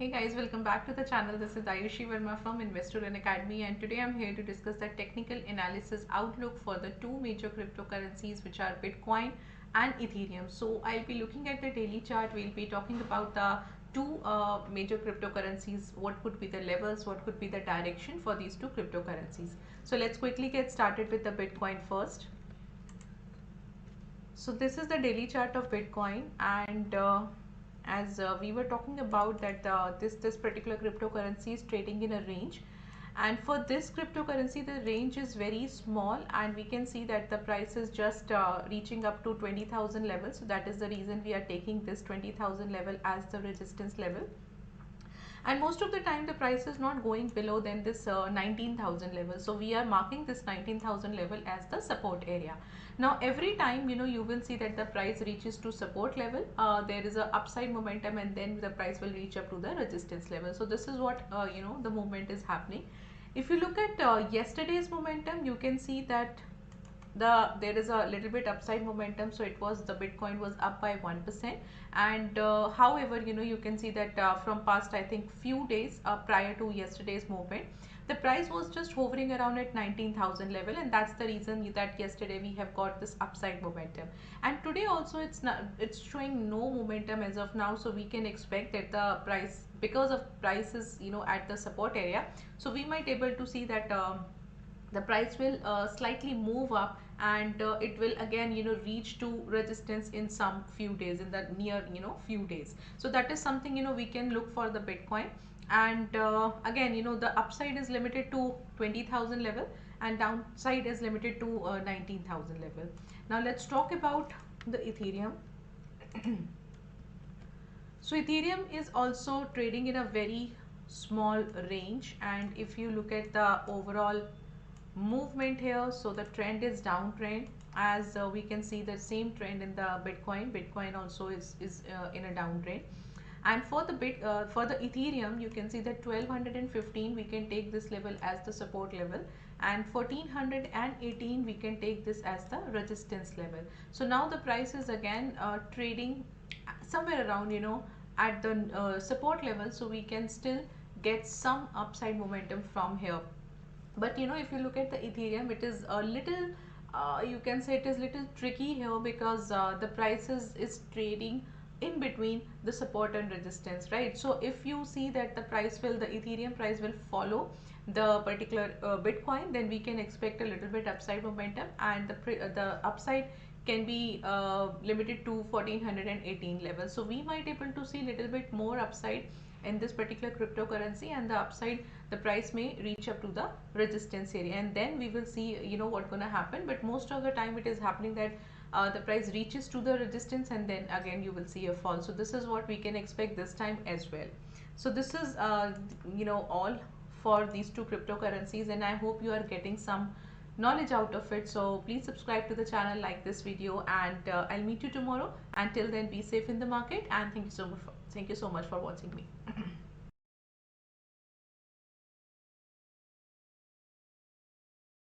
Hey guys, welcome back to the channel. This is Ayushi Verma from Investolearn Academy, and today I'm here to discuss the technical analysis outlook for the two major cryptocurrencies, which are Bitcoin and Ethereum. So I'll be looking at the daily chart. We'll be talking about the two major cryptocurrencies, what could be the levels, what could be the direction for these two cryptocurrencies. So let's quickly get started with the Bitcoin first. So this is the daily chart of Bitcoin, and as we were talking about that this particular cryptocurrency is trading in a range, and for this cryptocurrency the range is very small, and we can see that the price is just reaching up to 20,000 level. So that is the reason we are taking this 20,000 level as the resistance level, and most of the time the price is not going below than this 19,000 level. So we are marking this 19,000 level as the support area. Now every time you will see that the price reaches to support level, there is a upside momentum, and then the price will reach up to the resistance level. So this is what the movement is happening. If you look at yesterday's momentum, you can see that there is a little bit upside momentum. So it was, the Bitcoin was up by 1%, and however you can see that from past, I think, few days prior to yesterday's movement, the price was just hovering around at 19,000 level, and that's the reason that yesterday we have got this upside momentum. And today also it's showing no momentum as of now. So we can expect that the price, because of prices at the support area, so we might able to see that the price will slightly move up, and it will again reach to resistance in some few days, in the near few days. So that is something we can look for the Bitcoin. And again the upside is limited to 20,000 level, and downside is limited to 19,000 level. Now let's talk about the Ethereum. So Ethereum is also trading in a very small range, and if you look at the overall movement here, so the trend is downtrend, as we can see the same trend in the Bitcoin also is in a downtrend. And for the Ethereum, you can see that 1215 we can take this level as the support level, and 1418 we can take this as the resistance level. So now the price is again trading somewhere around at the support level, so we can still get some upside momentum from here. But if you look at the Ethereum, it is a little you can say it is little tricky here, because the price is trading in between the support and resistance, right? So if you see that the Ethereum price will follow the particular Bitcoin, then we can expect a little bit upside momentum, and the upside can be limited to 1418 level. So we might able to see little bit more upside in this particular cryptocurrency, and the upside, the price may reach up to the resistance area, and then we will see what's gonna happen. But most of the time it is happening that the price reaches to the resistance, and then again you will see a fall. So this is what we can expect this time as well. So this is all for these two cryptocurrencies, and I hope you are getting some knowledge out of it. So please subscribe to the channel, like this video, and I'll meet you tomorrow. Until then, be safe in the market, and thank you so much for watching me.